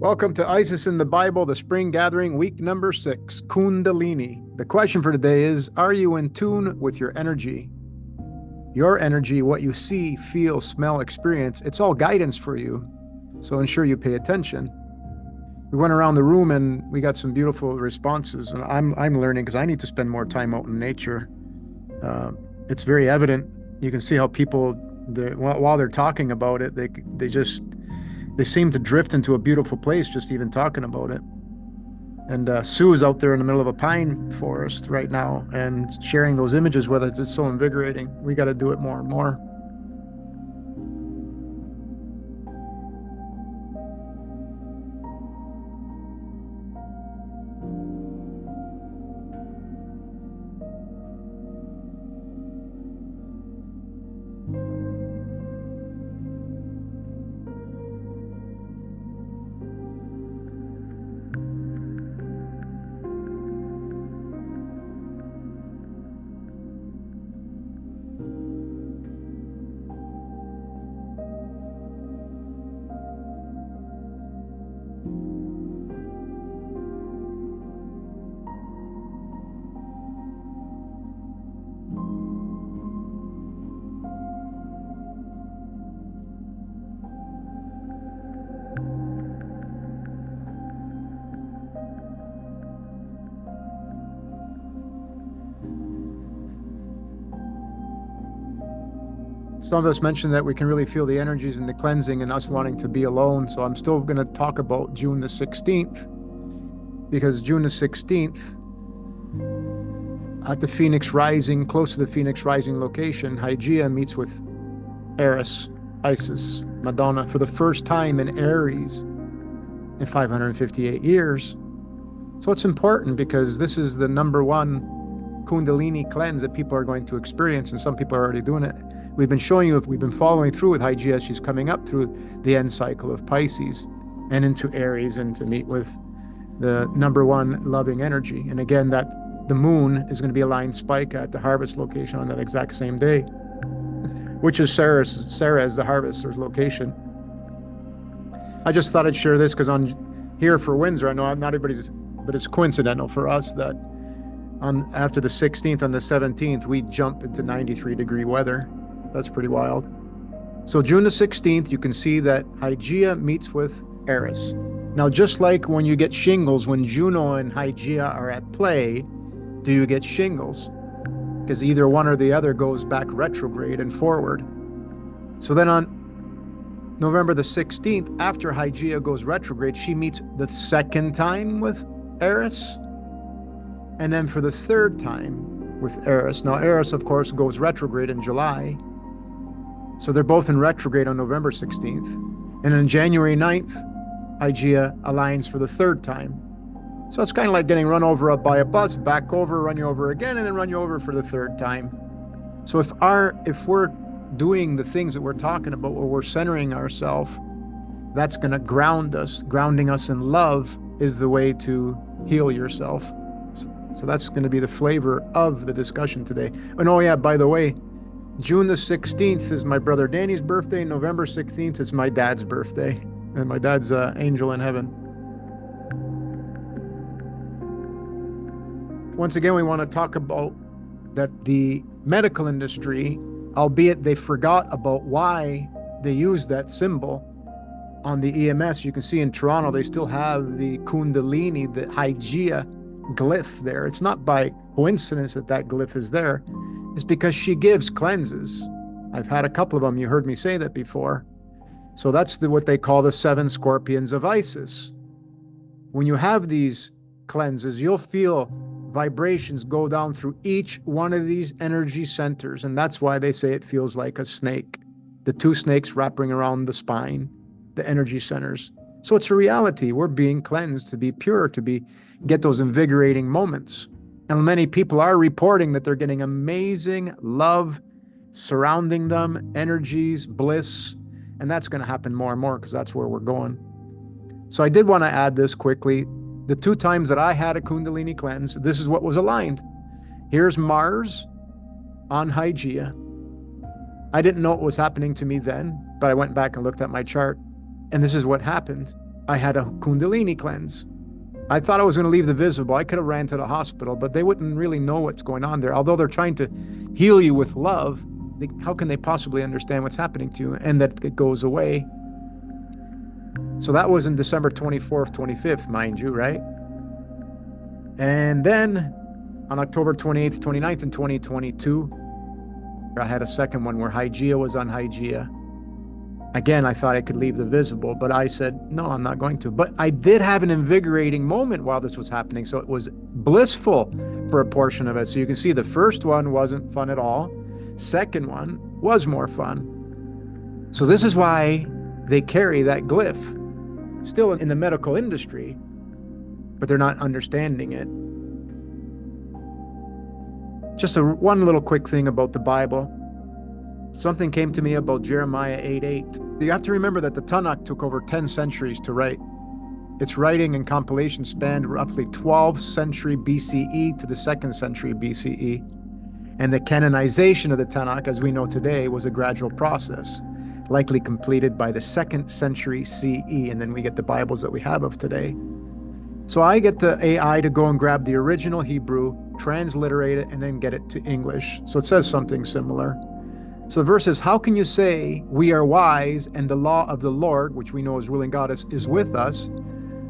Welcome to Isis in the Bible, the Spring Gathering, week number 6, Kundalini. The question for today is, are you in tune with your energy? Your energy, what you see, feel, smell, experience, it's all guidance for you. So ensure you pay attention. We went around the room and we got some beautiful responses. And I'm learning because I need to spend more time out in nature. It's very evident. You can see how people, while they're talking about it, they seem to drift into a beautiful place just even talking about it. And Sue's out there in the middle of a pine forest right now and sharing those images with us. It's so invigorating. We got to do it more and more. Some of us mentioned that we can really feel the energies in the cleansing and us wanting to be alone. So I'm still going to talk about June the 16th, because June the 16th, at the Phoenix Rising, close to the Phoenix Rising location, Hygeia meets with Eris, Isis, Madonna, for the first time in Aries in 558 years. So it's important because this is the number one Kundalini cleanse that people are going to experience, and some people are already doing it. We've been showing you, if we've been following through with Hygeia, she's coming up through the end cycle of Pisces and into Aries and to meet with the number one loving energy. And again, that the moon is going to be aligned spike at the harvest location on that exact same day, which is Sarah as the harvester's location. I just thought I'd share this because on here for Windsor, I know not everybody's, but it's coincidental for us that after the 16th on the 17th, we jump into 93-degree weather. That's pretty wild. So June the 16th, you can see that Hygeia meets with Eris. Now, just like when you get shingles, when Juno and Hygeia are at play, do you get shingles? Because either one or the other goes back retrograde and forward. So then on November the 16th, after Hygeia goes retrograde, she meets the second time with Eris. And then for the third time with Eris. Now, Eris, of course, goes retrograde in July. So they're both in retrograde on November 16th. And on January 9th, Hygeia aligns for the third time. So it's kind of like getting run over by a bus, back over, run you over again, and then run you over for the third time. So if we're doing the things that we're talking about, where we're centering ourselves, that's going to ground us. Grounding us in love is the way to heal yourself. So that's going to be the flavor of the discussion today. And oh yeah, by the way, June the 16th is my brother Danny's birthday. November 16th is my dad's birthday. And my dad's angel in heaven. Once again, we want to talk about that the medical industry, albeit they forgot about why they use that symbol on the EMS. You can see in Toronto, they still have the Kundalini, the Hygeia glyph there. It's not by coincidence that that glyph is there. It's because she gives cleanses. I've had a couple of them. You heard me say that before. So that's what they call the 7 scorpions of Isis. When you have these cleanses, you'll feel vibrations go down through each one of these energy centers. And that's why they say it feels like a snake. The 2 snakes wrapping around the spine, the energy centers. So it's a reality. We're being cleansed to be pure, to get those invigorating moments. And many people are reporting that they're getting amazing love surrounding them, energies, bliss. And that's going to happen more and more because that's where we're going. So I did want to add this quickly. The 2 times that I had a Kundalini cleanse, this is what was aligned. Here's Mars on Hygeia. I didn't know what was happening to me then, but I went back and looked at my chart. And this is what happened. I had a Kundalini cleanse. I thought I was going to leave the visible. I could have ran to the hospital, but they wouldn't really know what's going on there. Although they're trying to heal you with love, how can they possibly understand what's happening to you and that it goes away? So that was in December 24th, 25th, mind you, right? And then on October 28th, 29th, and 2022, I had a second one where Hygeia was on Hygeia. Again, I thought I could leave the visible, but I said, no, I'm not going to. But I did have an invigorating moment while this was happening. So it was blissful for a portion of it. So you can see the first one wasn't fun at all. Second one was more fun. So this is why they carry that glyph. Still in the medical industry, but they're not understanding it. Just one little quick thing about the Bible. Something came to me about Jeremiah 8:8. You have to remember that the Tanakh took over 10 centuries to write. Its writing and compilation spanned roughly 12th century BCE to the 2nd century BCE. And the canonization of the Tanakh, as we know today, was a gradual process, likely completed by the 2nd century CE, and then we get the Bibles that we have of today. So I get the AI to go and grab the original Hebrew, transliterate it, and then get it to English. So it says something similar. So the verse is, how can you say we are wise and the law of the Lord, which we know is ruling God, is with us?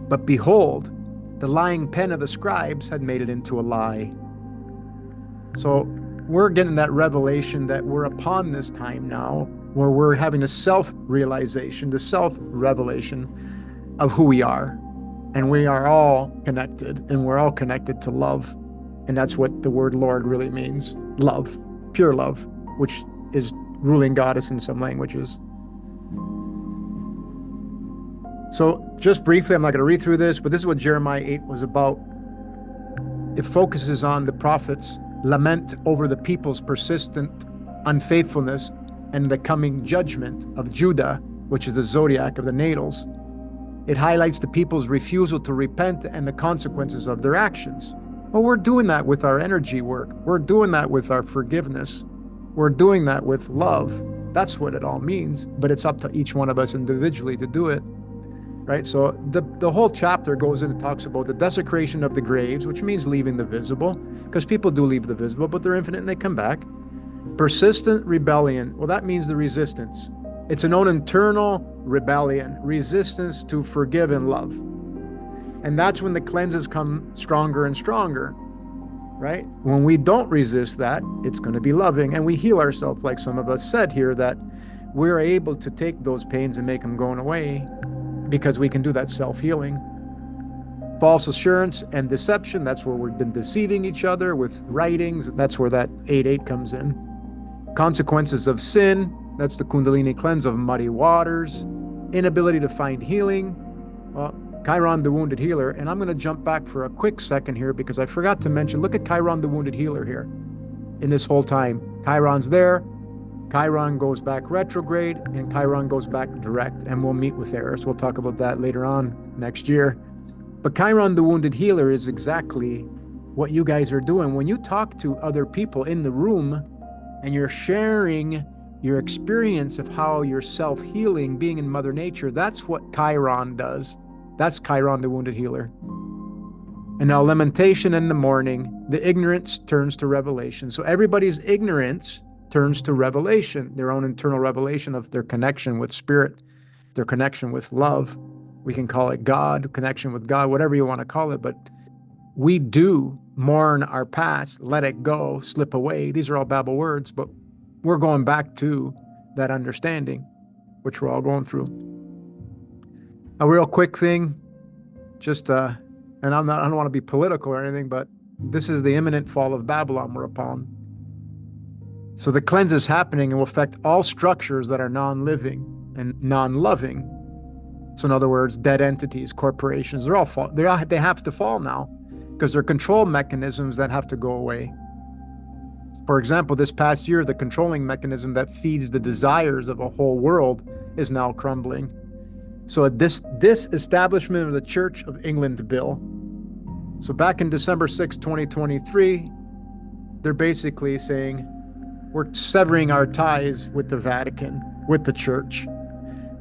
But behold, the lying pen of the scribes had made it into a lie. So we're getting that revelation that we're upon this time now, where we're having a self-realization, the self-revelation of who we are. And we are all connected, and we're all connected to love. And that's what the word Lord really means. Love, pure love, which is ruling goddess in some languages. So just briefly, I'm not going to read through this, but this is what Jeremiah 8 was about. It focuses on the prophet's lament over the people's persistent unfaithfulness and the coming judgment of Judah, which is the zodiac of the natals. It highlights the people's refusal to repent and the consequences of their actions. Well, we're doing that with our energy work. We're doing that with our forgiveness. We're doing that with love. That's what it all means, but it's up to each one of us individually to do it, right? So the whole chapter goes in and talks about the desecration of the graves, which means leaving the visible, because people do leave the visible, but they're infinite and they come back. Persistent rebellion. Well, that means the resistance. It's an own internal rebellion, resistance to forgive and love. And that's when the cleanses come stronger and stronger, right? When we don't resist that, it's going to be loving. And we heal ourselves, like some of us said here, that we're able to take those pains and make them go away because we can do that self-healing. False assurance and deception, that's where we've been deceiving each other with writings. That's where that 8:8 comes in. Consequences of sin, that's the Kundalini cleanse of muddy waters. Inability to find healing. Well, Chiron, the wounded healer. And I'm going to jump back for a quick second here because I forgot to mention, look at Chiron, the wounded healer here in this whole time. Chiron's there. Chiron goes back retrograde and Chiron goes back direct. And we'll meet with Eris. We'll talk about that later on next year. But Chiron, the wounded healer, is exactly what you guys are doing. When you talk to other people in the room and you're sharing your experience of how you're self-healing, being in Mother Nature, that's what Chiron does. That's Chiron, the wounded healer. And now lamentation in the morning, the ignorance turns to revelation. So everybody's ignorance turns to revelation, their own internal revelation of their connection with spirit, their connection with love. We can call it God, connection with God, whatever you want to call it. But we do mourn our past, let it go, slip away. These are all Babel words, but we're going back to that understanding, which we're all going through. A real quick thing, just, and I don't want to be political or anything, but this is the imminent fall of Babylon we're upon. So the cleanse is happening and will affect all structures that are non-living and non-loving. So in other words, dead entities, corporations, they have to fall now because they're control mechanisms that have to go away. For example, this past year, the controlling mechanism that feeds the desires of a whole world is now crumbling. So this establishment of the Church of England bill. So back in December 6, 2023, they're basically saying we're severing our ties with the Vatican, with the church.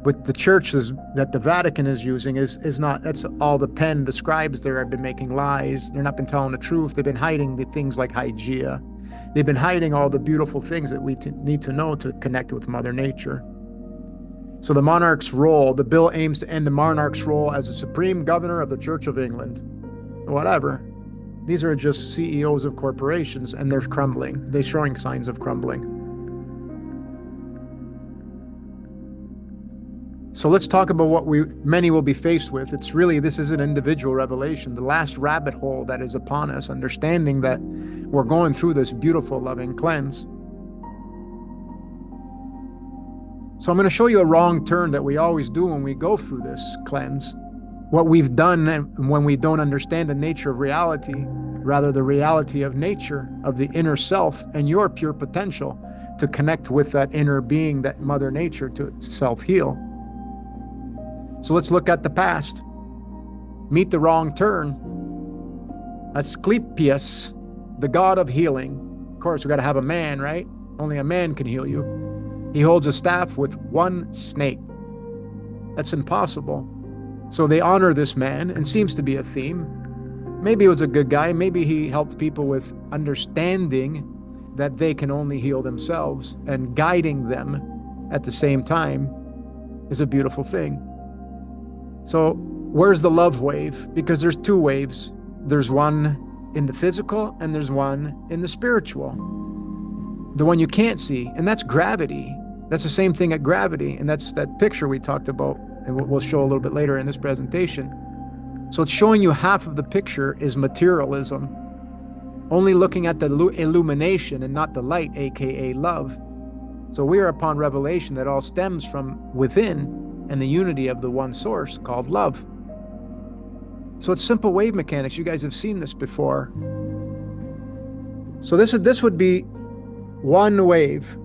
with the churches that the Vatican is using is not, that's all the pen, the scribes there have been making lies. They're not been telling the truth. They've been hiding the things like Hygeia. They've been hiding all the beautiful things that we need to know to connect with Mother Nature. So the monarch's role, the bill aims to end the monarch's role as a supreme governor of the Church of England. Whatever. These are just CEOs of corporations, and they're crumbling. They're showing signs of crumbling. So let's talk about what many will be faced with. It's really, this is an individual revelation, the last rabbit hole that is upon us, understanding that we're going through this beautiful, loving cleanse. So I'm going to show you a wrong turn that we always do when we go through this cleanse. What we've done when we don't understand the nature of reality, rather the reality of nature, of the inner self and your pure potential to connect with that inner being, that Mother Nature, to self-heal. So let's look at the past. Meet the wrong turn. Asclepius, the god of healing. Of course, we got to have a man, right? Only a man can heal you. He holds a staff with one snake. That's impossible. So they honor this man, and seems to be a theme. Maybe he was a good guy. Maybe he helped people with understanding that they can only heal themselves, and guiding them at the same time is a beautiful thing. So where's the love wave? Because there's two waves. There's one in the physical and there's one in the spiritual. The one you can't see, and that's gravity. That's the same thing at gravity, and that's that picture we talked about, and we'll show a little bit later in this presentation. So it's showing you half of the picture is materialism, only looking at the illumination and not the light, aka love. So we are upon revelation that all stems from within and the unity of the one source called love. So it's simple wave mechanics. You guys have seen this before. So this would be one wave.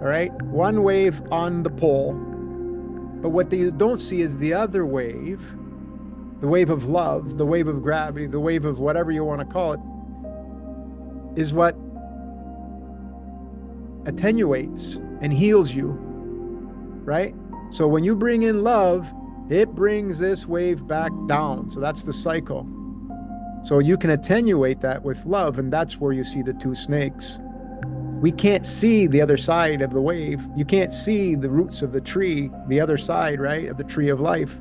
All right, one wave on the pole. But what they don't see is the other wave, the wave of love, the wave of gravity, the wave of whatever you want to call it, is what attenuates and heals you, right? So when you bring in love, it brings this wave back down. So that's the cycle. So you can attenuate that with love, and that's where you see the two snakes. We can't see the other side of the wave. You can't see the roots of the tree, the other side, right, of the tree of life.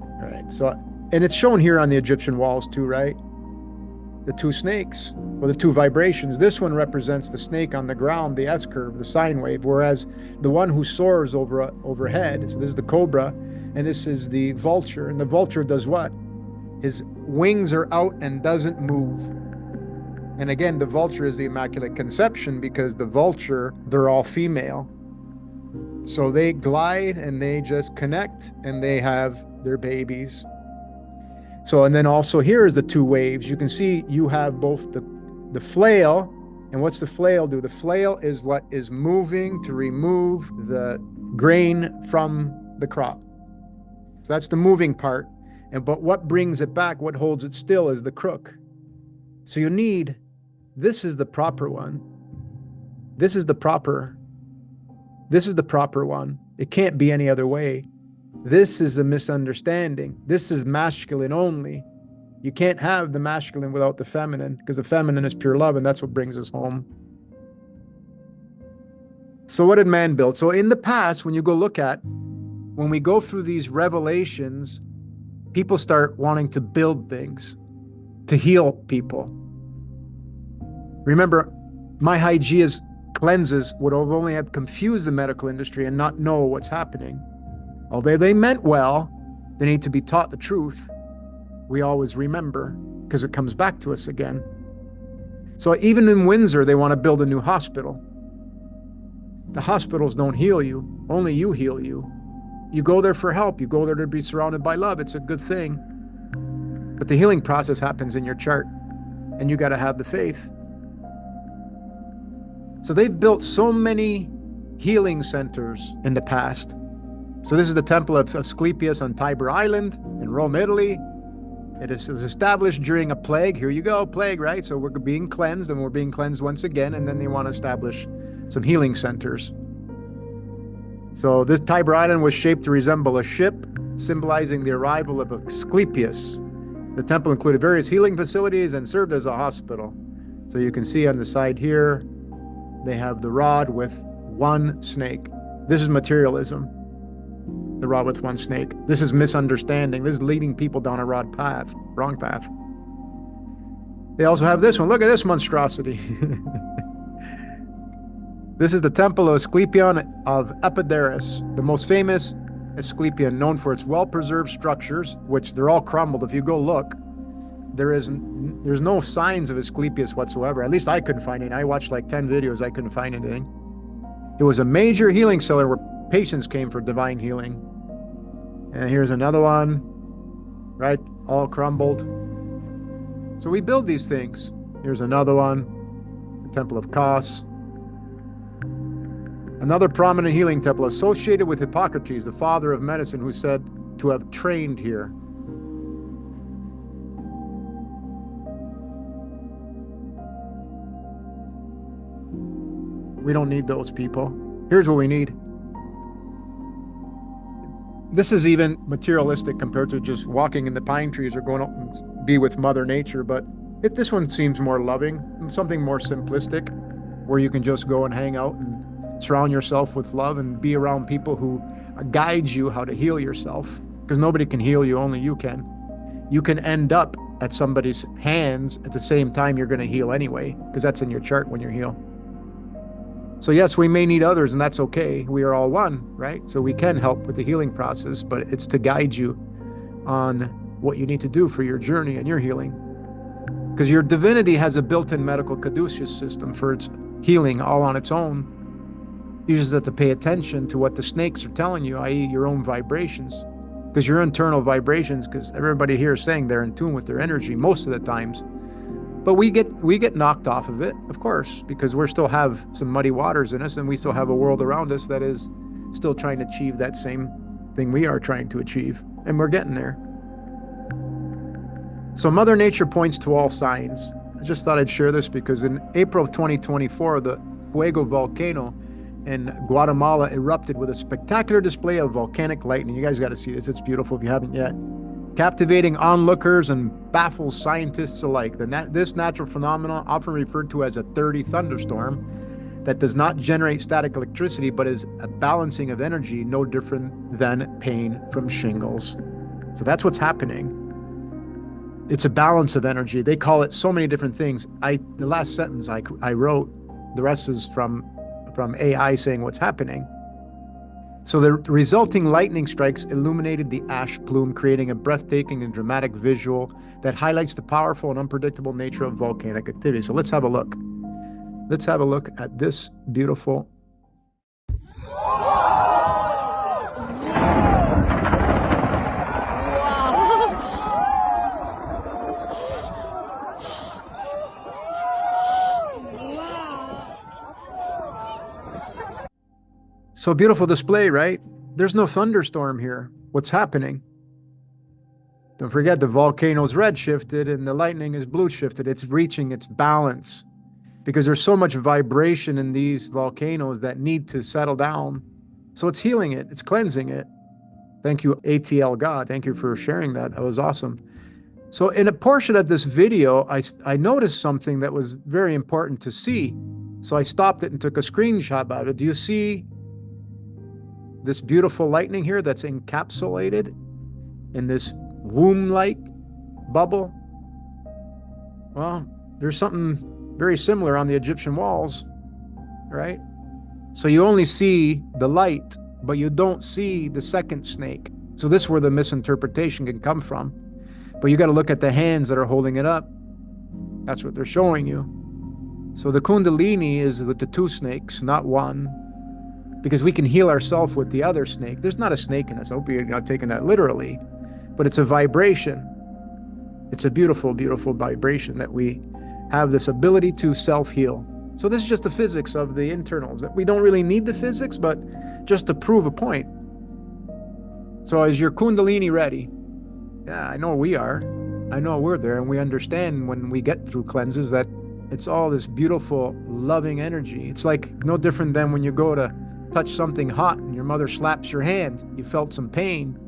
All right, so, and it's shown here on the Egyptian walls too, right? The two snakes, or the two vibrations. This one represents the snake on the ground, the S curve, the sine wave, whereas the one who soars overhead, so this is the cobra, and this is the vulture. And the vulture does what? His wings are out and doesn't move. And again, the vulture is the Immaculate Conception, because the vulture, they're all female. So they glide and they just connect and they have their babies. So, and then also here is the two waves. You can see you have both the flail, and what's the flail do? The flail is what is moving to remove the grain from the crop. So that's the moving part. But what brings it back, what holds it still, is the crook. So you need, this is the proper one. This is the proper one. It can't be any other way. This is a misunderstanding. This is masculine only. You can't have the masculine without the feminine, because the feminine is pure love, and that's what brings us home. So what did man build? So in the past, when you go look at, when we go through these revelations, people start wanting to build things to heal people. Remember, my Hygeia's cleanses would have only have confused the medical industry and not know what's happening. Although they meant well, they need to be taught the truth. We always remember, because it comes back to us again. So even in Windsor, they want to build a new hospital. The hospitals don't heal you. Only you heal you. You go there for help. You go there to be surrounded by love. It's a good thing. But the healing process happens in your chart, and you got to have the faith. So they've built so many healing centers in the past. So this is the temple of Asclepius on Tiber Island in Rome, Italy. It was established during a plague. Here you go, plague, right? So we're being cleansed, and we're being cleansed once again, and then they want to establish some healing centers. So this Tiber Island was shaped to resemble a ship, symbolizing the arrival of Asclepius. The temple included various healing facilities and served as a hospital. So you can see on the side here, they have the rod with one snake. This is materialism. The rod with one snake. This is misunderstanding. This is leading people down a wrong path. They also have this one. Look at this monstrosity. This is the temple of Asclepion of Epidaurus, the most famous Asclepion, known for its well-preserved structures, which they're all crumbled. If you go look, there's no signs of Asclepius whatsoever. At least I couldn't find any. I watched like 10 videos. I couldn't find anything. It was a major healing center where patients came for divine healing. And here's another one, right? All crumbled. So we build these things. Here's another one, the Temple of Kos. Another prominent healing temple associated with Hippocrates, the father of medicine, who said to have trained here. We don't need those people. Here's what we need. This is even materialistic compared to just walking in the pine trees or going out and be with Mother Nature, but this one seems more loving, something more simplistic, where you can just go and hang out and surround yourself with love and be around people who guide you how to heal yourself, because nobody can heal you, only you can. You can end up at somebody's hands at the same time you're going to heal anyway, because that's in your chart when you heal. So yes, we may need others, and that's okay. We are all one, right? So we can help with the healing process, but it's to guide you on what you need to do for your journey and your healing. Because your divinity has a built-in medical caduceus system for its healing all on its own. You just have to pay attention to what the snakes are telling you, i.e. your own vibrations. Because your internal vibrations, because everybody here is saying they're in tune with their energy most of the times. But we get knocked off of it, of course, because we still have some muddy waters in us, and we still have a world around us that is still trying to achieve that same thing we are trying to achieve, and we're getting there. So Mother Nature points to all signs. I just thought I'd share this because in April of 2024, the Fuego volcano in Guatemala erupted with a spectacular display of volcanic lightning. You guys got to see this. It's beautiful if you haven't yet. Captivating onlookers and baffles scientists alike. This natural phenomenon, often referred to as a 30 thunderstorm, that does not generate static electricity, but is a balancing of energy, no different than pain from shingles. So that's what's happening. It's a balance of energy. They call it so many different things. The last sentence I wrote, the rest is from AI saying what's happening. So the resulting lightning strikes illuminated the ash plume, creating a breathtaking and dramatic visual that highlights the powerful and unpredictable nature of volcanic activity. So let's have a look. Let's have a look at this beautiful. So beautiful display, right? There's no thunderstorm here. What's happening? Don't forget, the volcano's red shifted and the lightning is blue shifted. It's reaching its balance because there's so much vibration in these volcanoes that need to settle down. So it's healing it. It's cleansing it. Thank you, ATL God. Thank you for sharing that. That was awesome. So in a portion of this video, I noticed something that was very important to see. So I stopped it and took a screenshot of it. Do you see this beautiful lightning here that's encapsulated in this womb-like bubble? Well, there's something very similar on the Egyptian walls, right? So you only see the light, but you don't see the second snake. So this is where the misinterpretation can come from. But you got to look at the hands that are holding it up. That's what they're showing you. So the Kundalini is with the two snakes, not one. Because we can heal ourselves with the other snake. There's not a snake in us. I hope you're not taking that literally. But it's a vibration. It's a beautiful, beautiful vibration that we have this ability to self-heal. So this is just the physics of the internals. That we don't really need the physics, but just to prove a point. So is your Kundalini ready? Yeah, I know we are. I know we're there, and we understand when we get through cleanses that it's all this beautiful, loving energy. It's like no different than when you go to touch something hot and your mother slaps your hand, you felt some pain,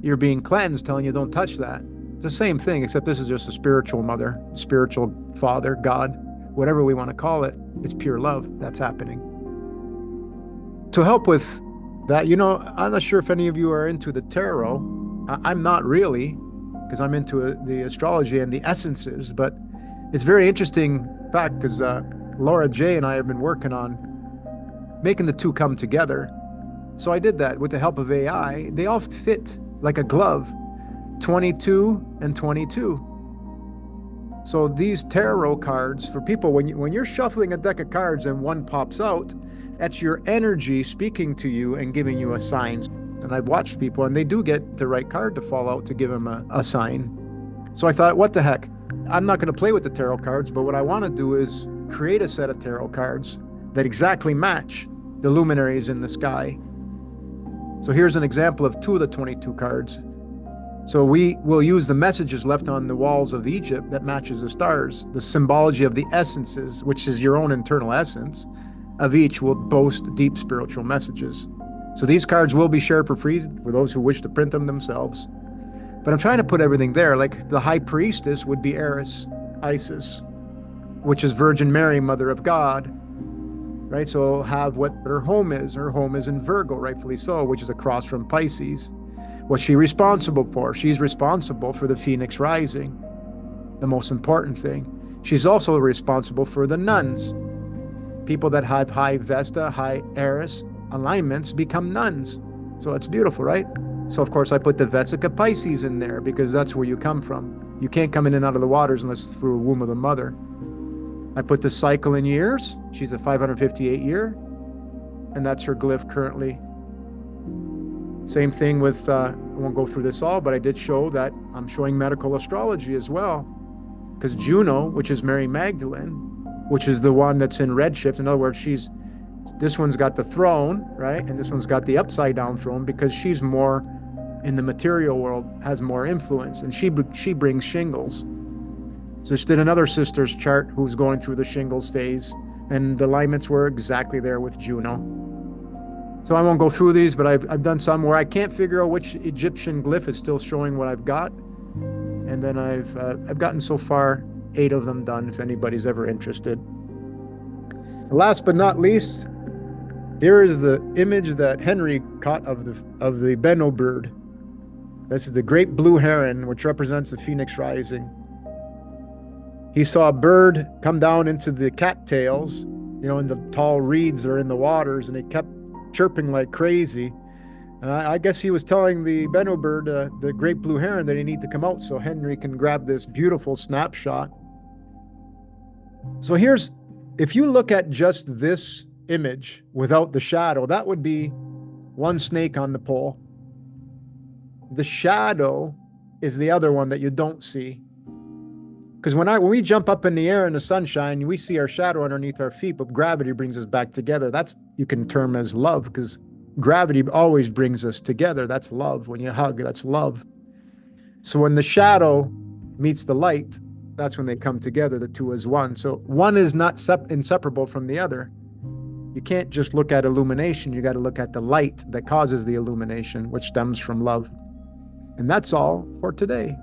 you're being cleansed, telling you don't touch that. It's the same thing, except this is just a spiritual mother, spiritual father, God, whatever we want to call it. It's pure love that's happening. To help with that, I'm not sure if any of you are into the tarot. I'm not really, because I'm into the astrology and the essences, but it's very interesting fact because Laura J and I have been working on making the two come together. So I did that with the help of AI. They all fit like a glove, 22 and 22. So these tarot cards, for people, when you're shuffling a deck of cards and one pops out, that's your energy speaking to you and giving you a sign. And I've watched people, and they do get the right card to fall out to give them a sign. So I thought, what the heck? I'm not going to play with the tarot cards, but what I want to do is create a set of tarot cards that exactly match the luminaries in the sky. So here's an example of 2 of the 22 cards. So we will use the messages left on the walls of Egypt that matches the stars. The symbology of the essences, which is your own internal essence, of each will boast deep spiritual messages. So these cards will be shared for free for those who wish to print them themselves. But I'm trying to put everything there. Like the high priestess would be Eris, Isis, which is Virgin Mary, Mother of God, right? So we'll have what her home is. Her home is in Virgo, rightfully so, which is across from Pisces. What's she responsible for? She's responsible for the Phoenix rising, the most important thing. She's also responsible for the nuns. People that have high Vesta, high Eris alignments become nuns. So it's beautiful, right? So of course I put the Vesica Pisces in there because that's where you come from. You can't come in and out of the waters unless it's through a womb of the mother. I put the cycle in years. She's a 558 year, and that's her glyph currently. Same thing with, I won't go through this all, but I did show that I'm showing medical astrology as well. Because Juno, which is Mary Magdalene, which is the one that's in redshift. In other words, this one's got the throne, right? And this one's got the upside down throne because she's more in the material world, has more influence, and she brings shingles. So just did another sister's chart who's going through the shingles phase, and the alignments were exactly there with Juno. So I won't go through these, but I've done some where I can't figure out which Egyptian glyph is still showing what I've got. And then I've gotten so far 8 of them done if anybody's ever interested. Last but not least, here is the image that Henry caught of the Benno bird. This is the great blue heron, which represents the Phoenix rising. He saw a bird come down into the cattails, in the tall reeds or in the waters, and it kept chirping like crazy. I guess he was telling the Benno bird, the great blue heron, that he needs to come out so Henry can grab this beautiful snapshot. So if you look at just this image without the shadow, that would be one snake on the pole. The shadow is the other one that you don't see. Because when we jump up in the air in the sunshine, we see our shadow underneath our feet, but gravity brings us back together. That's, you can term as love, because gravity always brings us together. That's love. When you hug, that's love. So when the shadow meets the light, that's when they come together, the two as one. So one is not inseparable from the other. You can't just look at illumination. You got to look at the light that causes the illumination, which stems from love. And that's all for today.